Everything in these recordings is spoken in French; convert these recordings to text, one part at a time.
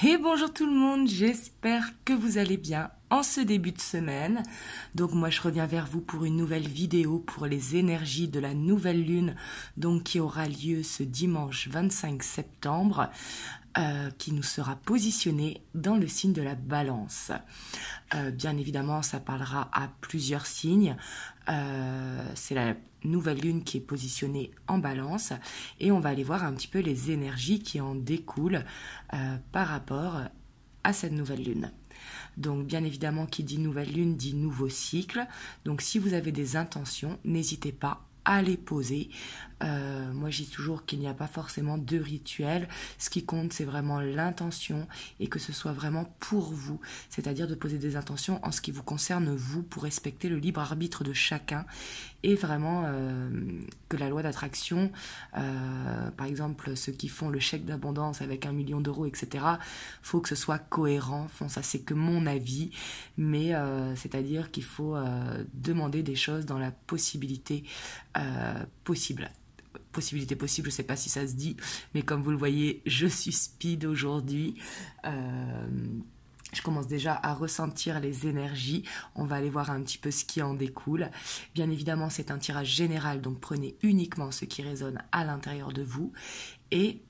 Et bonjour tout le monde, j'espère que vous allez bien en ce début de semaine. Donc moi je reviens vers vous pour une nouvelle vidéo pour les énergies de la nouvelle lune, donc qui aura lieu ce dimanche 25 septembre, qui nous sera positionnée dans le signe de la Balance. Bien évidemment, ça parlera à plusieurs signes. C'est la nouvelle lune qui est positionnée en Balance et on va aller voir un petit peu les énergies qui en découlent par rapport à cette nouvelle lune. Donc bien évidemment, qui dit nouvelle lune dit nouveau cycle. Donc si vous avez des intentions, n'hésitez pas à les poser. Moi je dis toujours qu'il n'y a pas forcément de rituel. Ce qui compte, c'est vraiment l'intention et que ce soit vraiment pour vous. C'est-à-dire de poser des intentions en ce qui vous concerne vous, pour respecter le libre arbitre de chacun. Et vraiment que la loi d'attraction, par exemple ceux qui font le chèque d'abondance avec 1 million d'euros, etc., faut que ce soit cohérent. Bon, ça c'est que mon avis, mais c'est-à-dire qu'il faut demander des choses dans la possibilité possible. Possibilité possible, je sais pas si ça se dit, mais comme vous le voyez, je suis speed aujourd'hui. Je commence déjà à ressentir les énergies. On va aller voir un petit peu ce qui en découle. Bien évidemment, c'est un tirage général, donc prenez uniquement ce qui résonne à l'intérieur de vous. Et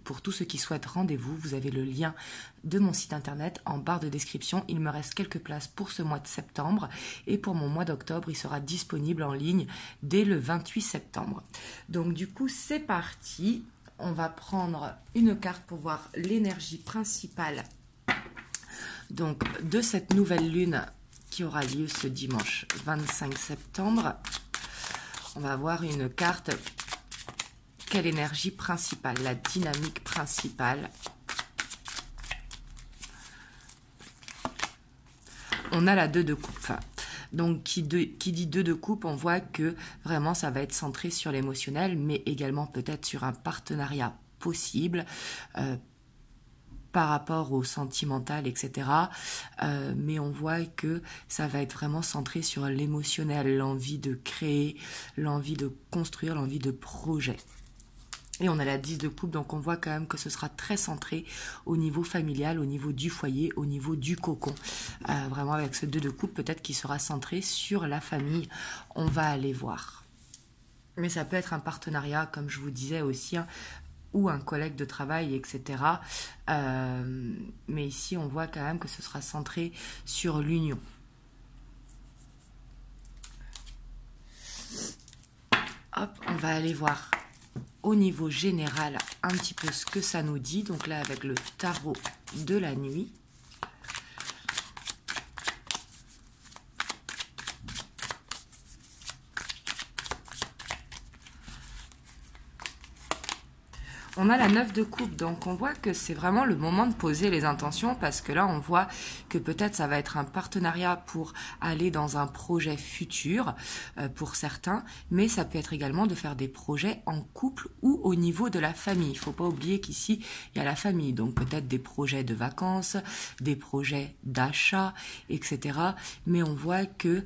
pour tous ceux qui souhaitent rendez-vous, vous avez le lien de mon site internet en barre de description. Il me reste quelques places pour ce mois de septembre. Et pour mon mois d'octobre, il sera disponible en ligne dès le 28 septembre. Donc du coup, c'est parti. On va prendre une carte pour voir l'énergie principale donc de cette nouvelle lune qui aura lieu ce dimanche 25 septembre. On va avoir une carte. Quelle énergie principale, la dynamique principale. On a la 2 de coupe. Donc qui dit 2 de coupe, on voit que vraiment ça va être centré sur l'émotionnel, mais également peut-être sur un partenariat possible par rapport au sentimental, etc. Mais on voit que ça va être vraiment centré sur l'émotionnel, l'envie de créer, l'envie de construire, l'envie de projet. Et on a la 10 de coupe, donc on voit quand même que ce sera très centré au niveau familial, au niveau du foyer, au niveau du cocon. Vraiment avec ce 2 de coupe, peut-être qu'il sera centré sur la famille. On va aller voir. Mais ça peut être un partenariat, comme je vous disais aussi, hein, ou un collègue de travail, etc. Mais ici, on voit quand même que ce sera centré sur l'union. Hop, on va aller voir au niveau général un petit peu ce que ça nous dit. Donc là, avec le tarot de la nuit. On a la 9 de coupe, donc on voit que c'est vraiment le moment de poser les intentions, parce que là on voit que peut-être ça va être un partenariat pour aller dans un projet futur pour certains, mais ça peut être également de faire des projets en couple ou au niveau de la famille. Il ne faut pas oublier qu'ici il y a la famille, donc peut-être des projets de vacances, des projets d'achat, etc. Mais on voit que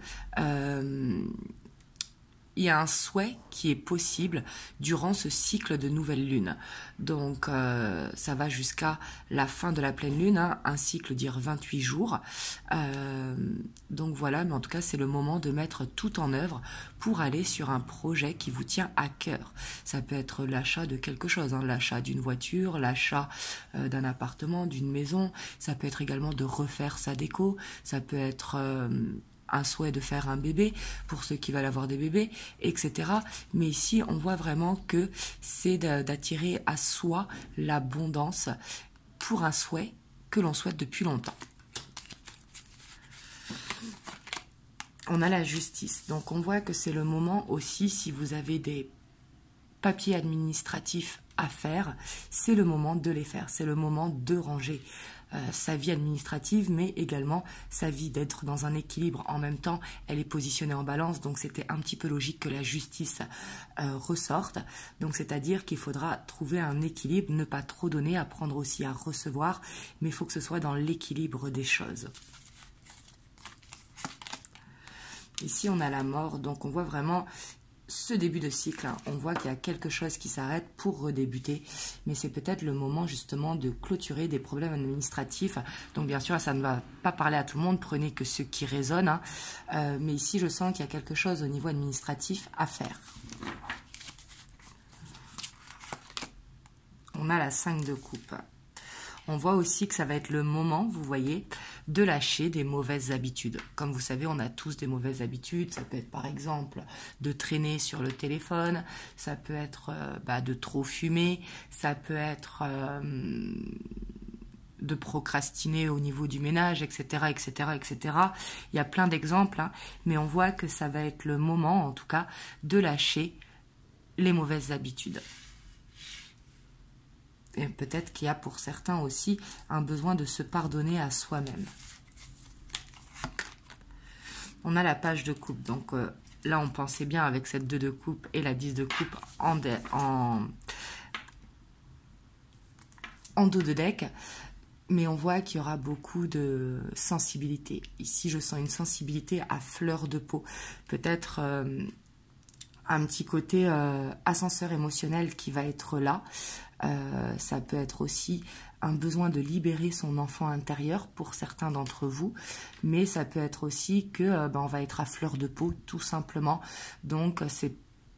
il y a un souhait qui est possible durant ce cycle de nouvelle lune. Donc ça va jusqu'à la fin de la pleine lune, hein, un cycle dire 28 jours. Donc voilà, mais en tout cas c'est le moment de mettre tout en œuvre pour aller sur un projet qui vous tient à cœur. Ça peut être l'achat de quelque chose, hein, l'achat d'une voiture, l'achat d'un appartement, d'une maison. Ça peut être également de refaire sa déco. Ça peut être un souhait de faire un bébé, pour ceux qui veulent avoir des bébés, etc. Mais ici, on voit vraiment que c'est d'attirer à soi l'abondance pour un souhait que l'on souhaite depuis longtemps. On a la justice. Donc, on voit que c'est le moment aussi, si vous avez des papiers administratifs à faire, c'est le moment de les faire. C'est le moment de ranger sa vie administrative, mais également sa vie, d'être dans un équilibre. En même temps, elle est positionnée en balance, donc c'était un petit peu logique que la justice ressorte. Donc c'est-à-dire qu'il faudra trouver un équilibre, ne pas trop donner, apprendre aussi à recevoir, mais il faut que ce soit dans l'équilibre des choses. Ici, on a la mort, donc on voit vraiment ce début de cycle, hein, on voit qu'il y a quelque chose qui s'arrête pour redébuter, mais c'est peut-être le moment justement de clôturer des problèmes administratifs. Donc bien sûr, ça ne va pas parler à tout le monde, prenez que ce qui résonne, hein. Mais ici, je sens qu'il y a quelque chose au niveau administratif à faire. On a la 5 de coupe. On voit aussi que ça va être le moment, vous voyez, de lâcher des mauvaises habitudes. Comme vous savez, on a tous des mauvaises habitudes. Ça peut être par exemple de traîner sur le téléphone, ça peut être de trop fumer, ça peut être de procrastiner au niveau du ménage, etc., etc., etc. Il y a plein d'exemples, hein, mais on voit que ça va être le moment, en tout cas, de lâcher les mauvaises habitudes. Et peut-être qu'il y a pour certains aussi un besoin de se pardonner à soi-même. On a la page de coupe. Donc là, on pensait bien avec cette 2 de coupe et la 10 de coupe en dos de deck. Mais on voit qu'il y aura beaucoup de sensibilité. Ici, je sens une sensibilité à fleur de peau. Peut-être un petit côté ascenseur émotionnel qui va être là. Ça peut être aussi un besoin de libérer son enfant intérieur pour certains d'entre vous, mais ça peut être aussi que on va être à fleur de peau tout simplement. Donc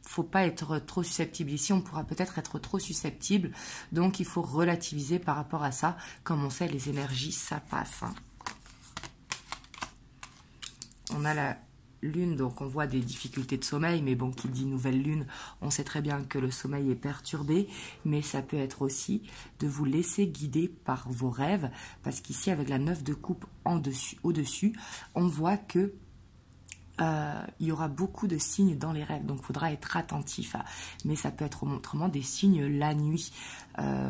faut pas être trop susceptible ici, on pourra peut-être être trop susceptible, donc il faut relativiser par rapport à ça. Comme on sait, les énergies ça passe, hein. On a la lune, donc on voit des difficultés de sommeil, mais bon, qui dit nouvelle lune, on sait très bien que le sommeil est perturbé, mais ça peut être aussi de vous laisser guider par vos rêves, parce qu'ici avec la 9 de coupe au-dessus, on voit que il y aura beaucoup de signes dans les rêves, donc il faudra être attentif, mais ça peut être autrement des signes la nuit,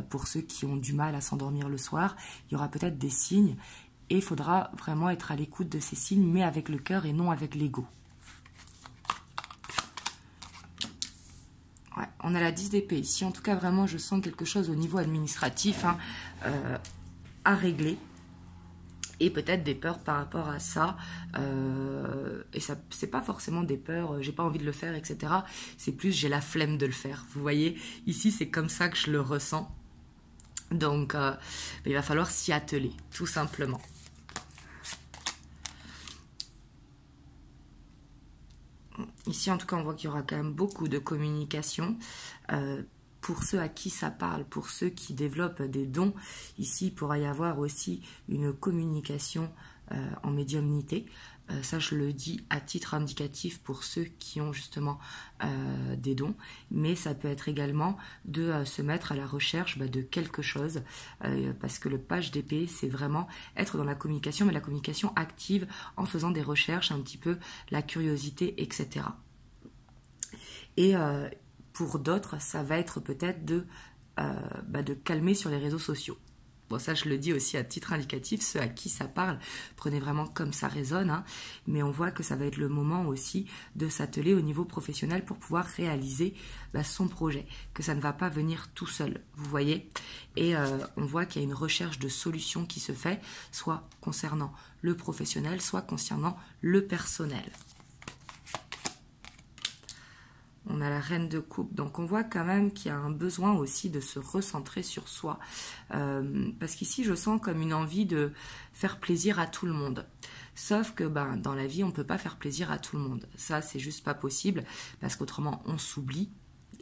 pour ceux qui ont du mal à s'endormir le soir, il y aura peut-être des signes. Et il faudra vraiment être à l'écoute de ces signes, mais avec le cœur et non avec l'ego. Ouais, on a la 10 d'épée ici. En tout cas, vraiment, je sens quelque chose au niveau administratif, hein, à régler. Et peut-être des peurs par rapport à ça. Et ça, c'est pas forcément des peurs, j'ai pas envie de le faire, etc. C'est plus, j'ai la flemme de le faire. Vous voyez, ici, c'est comme ça que je le ressens. Donc, il va falloir s'y atteler, tout simplement. Ici, en tout cas, on voit qu'il y aura quand même beaucoup de communication. Pour ceux à qui ça parle, pour ceux qui développent des dons, ici, il pourra y avoir aussi une communication en médiumnité. Ça, je le dis à titre indicatif pour ceux qui ont justement des dons, mais ça peut être également de se mettre à la recherche de quelque chose, parce que le page d'épée, c'est vraiment être dans la communication, mais la communication active en faisant des recherches, un petit peu la curiosité, etc. Et pour d'autres, ça va être peut-être de calmer sur les réseaux sociaux. Bon, ça, je le dis aussi à titre indicatif, ceux à qui ça parle, prenez vraiment comme ça résonne, hein, mais on voit que ça va être le moment aussi de s'atteler au niveau professionnel pour pouvoir réaliser son projet, que ça ne va pas venir tout seul, vous voyez. Et on voit qu'il y a une recherche de solutions qui se fait, soit concernant le professionnel, soit concernant le personnel. On a la reine de coupe, donc on voit quand même qu'il y a un besoin aussi de se recentrer sur soi. Parce qu'ici, je sens comme une envie de faire plaisir à tout le monde. Sauf que dans la vie, on ne peut pas faire plaisir à tout le monde. Ça, c'est juste pas possible, parce qu'autrement, on s'oublie.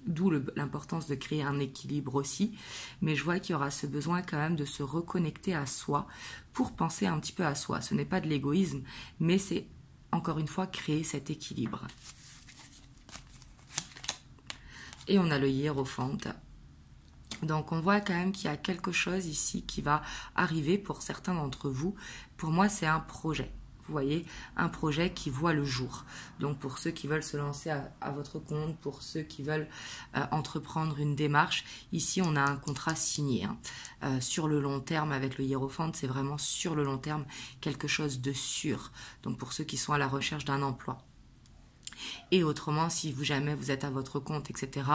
D'où l'importance de créer un équilibre aussi. Mais je vois qu'il y aura ce besoin quand même de se reconnecter à soi pour penser un petit peu à soi. Ce n'est pas de l'égoïsme, mais c'est, encore une fois, créer cet équilibre. Et on a le hiérophante. Donc on voit quand même qu'il y a quelque chose ici qui va arriver pour certains d'entre vous. Pour moi, c'est un projet. Vous voyez, un projet qui voit le jour. Donc pour ceux qui veulent se lancer à votre compte, pour ceux qui veulent entreprendre une démarche, ici on a un contrat signé. Hein. Sur le long terme, avec le hiérophante, c'est vraiment sur le long terme quelque chose de sûr. Donc pour ceux qui sont à la recherche d'un emploi. Et autrement, si jamais vous êtes à votre compte, etc.,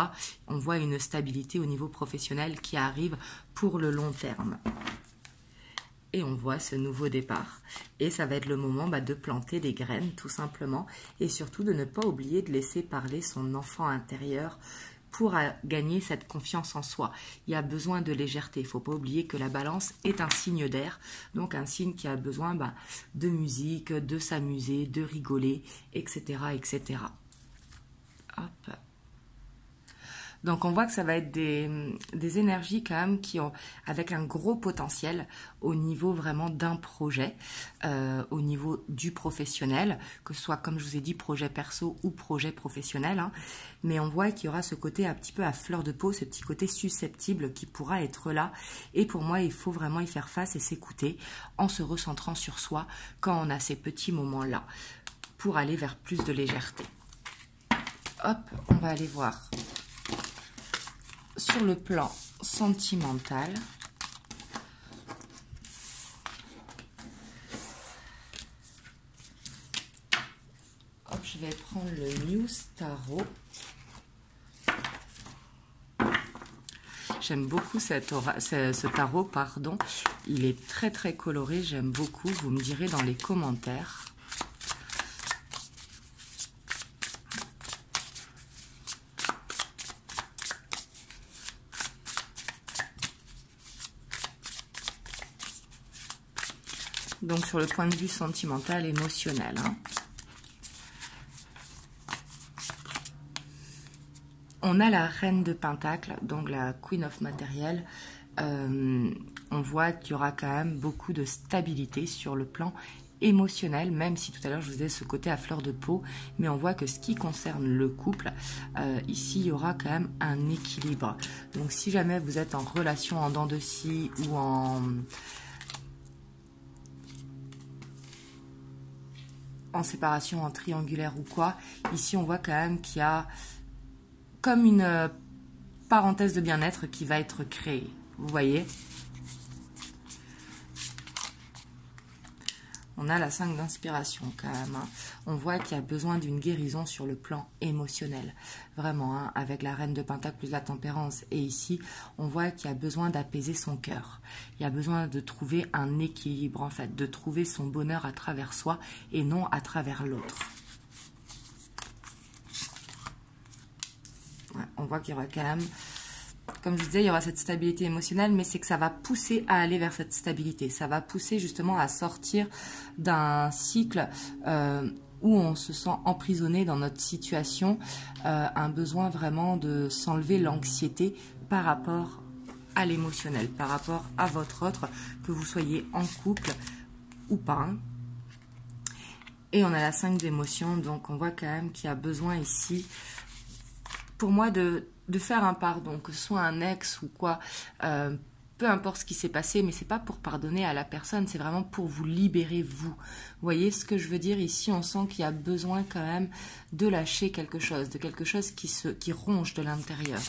on voit une stabilité au niveau professionnel qui arrive pour le long terme. Et on voit ce nouveau départ. Et ça va être le moment de planter des graines, tout simplement. Et surtout de ne pas oublier de laisser parler son enfant intérieur pour gagner cette confiance en soi. Il y a besoin de légèreté. Il ne faut pas oublier que la balance est un signe d'air. Donc un signe qui a besoin de musique, de s'amuser, de rigoler, etc. etc. Hop. Donc on voit que ça va être des énergies quand même qui ont avec un gros potentiel au niveau vraiment d'un projet, au niveau du professionnel, que ce soit comme je vous ai dit projet perso ou projet professionnel, hein. Mais on voit qu'il y aura ce côté un petit peu à fleur de peau, ce petit côté susceptible qui pourra être là. Et pour moi, il faut vraiment y faire face et s'écouter en se recentrant sur soi quand on a ces petits moments-là pour aller vers plus de légèreté. Hop, on va aller voir. Sur le plan sentimental, hop, je vais prendre le News Tarot. J'aime beaucoup ce tarot, pardon. Il est très très coloré, j'aime beaucoup. Vous me direz dans les commentaires. Donc sur le point de vue sentimental, émotionnel. Hein. On a la reine de Pentacle, donc la Queen of Material. On voit qu'il y aura quand même beaucoup de stabilité sur le plan émotionnel, même si tout à l'heure je vous disais ce côté à fleur de peau. Mais on voit que ce qui concerne le couple, ici il y aura quand même un équilibre. Donc si jamais vous êtes en relation en dents de scie ou en séparation, en triangulaire ou quoi, ici on voit quand même qu'il y a comme une parenthèse de bien-être qui va être créée. Vous voyez? On a la 5 d'inspiration quand même. Hein. On voit qu'il y a besoin d'une guérison sur le plan émotionnel. Vraiment, hein, avec la reine de Pentacle plus la tempérance. Et ici, on voit qu'il y a besoin d'apaiser son cœur. Il y a besoin de trouver un équilibre, en fait. De trouver son bonheur à travers soi et non à travers l'autre. Ouais, on voit qu'il y aura quand même... Comme je disais, il y aura cette stabilité émotionnelle, mais c'est que ça va pousser à aller vers cette stabilité. Ça va pousser justement à sortir d'un cycle où on se sent emprisonné dans notre situation. Un besoin vraiment de s'enlever l'anxiété par rapport à l'émotionnel, par rapport à votre autre, que vous soyez en couple ou pas. Hein. Et on a la 5 d'émotions, donc on voit quand même qu'il y a besoin ici, pour moi, de faire un pardon, que ce soit un ex ou quoi, peu importe ce qui s'est passé, mais c'est pas pour pardonner à la personne, c'est vraiment pour vous libérer vous. Vous voyez ce que je veux dire? Ici, on sent qu'il y a besoin quand même de lâcher quelque chose, de quelque chose qui ronge de l'intérieur.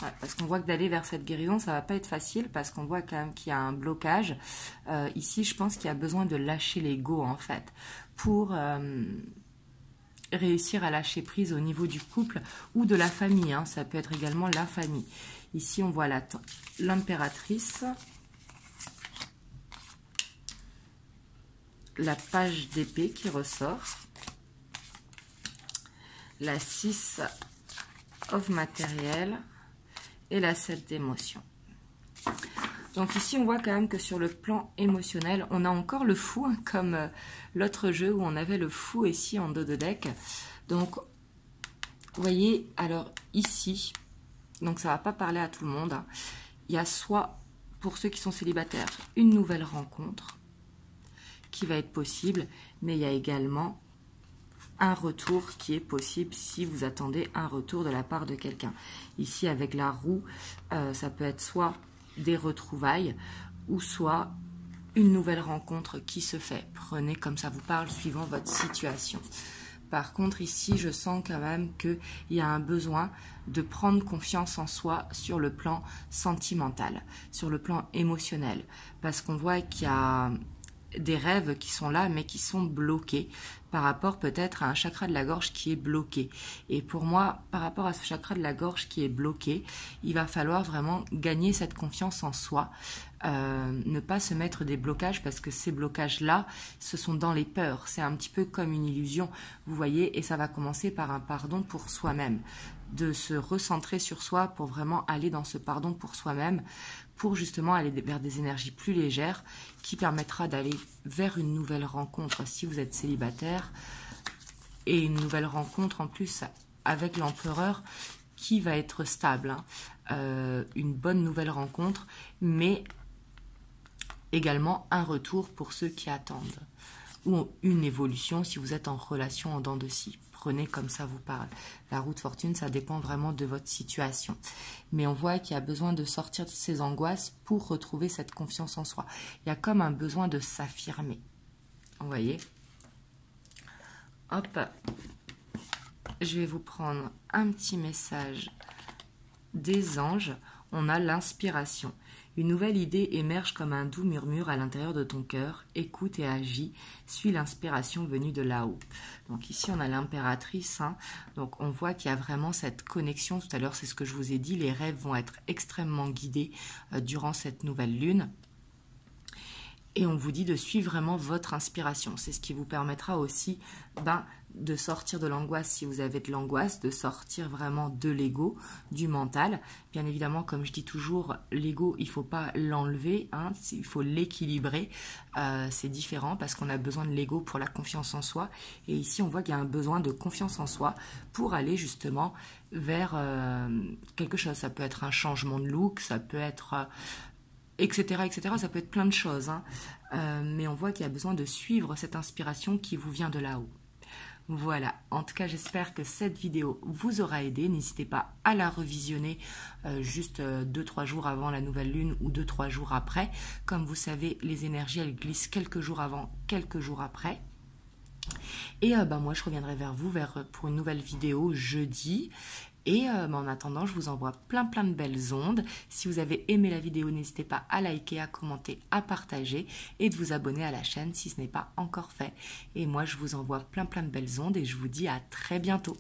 Ouais, parce qu'on voit que d'aller vers cette guérison, ça va pas être facile, parce qu'on voit quand même qu'il y a un blocage. Ici, je pense qu'il y a besoin de lâcher l'ego, en fait, pour... réussir à lâcher prise au niveau du couple ou de la famille, hein. Ça peut être également la famille. Ici, on voit l'impératrice, la page d'épée qui ressort, la 6 of matériel et la 7 d'émotion. Donc ici, on voit quand même que sur le plan émotionnel, on a encore le fou, hein, comme l'autre jeu où on avait le fou ici en dos de deck. Donc, vous voyez, alors ici, donc ça ne va pas parler à tout le monde. Hein. Il y a soit, pour ceux qui sont célibataires, une nouvelle rencontre qui va être possible, mais il y a également un retour qui est possible si vous attendez un retour de la part de quelqu'un. Ici, avec la roue, ça peut être soit des retrouvailles ou soit une nouvelle rencontre qui se fait. Prenez comme ça vous parle suivant votre situation. Par contre ici je sens quand même qu'il y a un besoin de prendre confiance en soi sur le plan sentimental, sur le plan émotionnel, parce qu'on voit qu'il y a des rêves qui sont là mais qui sont bloqués par rapport peut-être à un chakra de la gorge qui est bloqué. Et pour moi, par rapport à ce chakra de la gorge qui est bloqué, il va falloir vraiment gagner cette confiance en soi, ne pas se mettre des blocages parce que ces blocages-là, ce sont dans les peurs. C'est un petit peu comme une illusion, vous voyez, et ça va commencer par un pardon pour soi-même, de se recentrer sur soi pour vraiment aller dans ce pardon pour soi-même, pour justement aller vers des énergies plus légères qui permettra d'aller vers une nouvelle rencontre si vous êtes célibataire, et une nouvelle rencontre en plus avec l'empereur qui va être stable, hein. Une bonne nouvelle rencontre, mais également un retour pour ceux qui attendent, ou une évolution si vous êtes en relation en dents de scie. Prenez comme ça vous parle. La roue de fortune, ça dépend vraiment de votre situation. Mais on voit qu'il y a besoin de sortir de ces angoisses pour retrouver cette confiance en soi. Il y a comme un besoin de s'affirmer. Vous voyez? Hop. Je vais vous prendre un petit message des anges. On a l'inspiration. Une nouvelle idée émerge comme un doux murmure à l'intérieur de ton cœur. Écoute et agis. Suis l'inspiration venue de là-haut. Donc ici, on a l'impératrice. Hein. Donc on voit qu'il y a vraiment cette connexion. Tout à l'heure, c'est ce que je vous ai dit. Les rêves vont être extrêmement guidés durant cette nouvelle lune. Et on vous dit de suivre vraiment votre inspiration. C'est ce qui vous permettra aussi de sortir de l'angoisse si vous avez de l'angoisse, de sortir vraiment de l'ego, du mental. Bien évidemment, comme je dis toujours, l'ego, il ne faut pas l'enlever, hein, il faut l'équilibrer. C'est différent parce qu'on a besoin de l'ego pour la confiance en soi. Et ici, on voit qu'il y a un besoin de confiance en soi pour aller justement vers quelque chose. Ça peut être un changement de look, ça peut être... etc., etc. Ça peut être plein de choses, hein. Mais on voit qu'il y a besoin de suivre cette inspiration qui vous vient de là-haut. Voilà, en tout cas j'espère que cette vidéo vous aura aidé. N'hésitez pas à la revisionner juste 2-3 jours avant la nouvelle lune ou 2-3 jours après. Comme vous savez, les énergies elles glissent quelques jours avant, quelques jours après. Et moi je reviendrai vers vous pour une nouvelle vidéo jeudi. Et en attendant, je vous envoie plein de belles ondes. Si vous avez aimé la vidéo, n'hésitez pas à liker, à commenter, à partager et de vous abonner à la chaîne si ce n'est pas encore fait. Et moi, je vous envoie plein de belles ondes et je vous dis à très bientôt.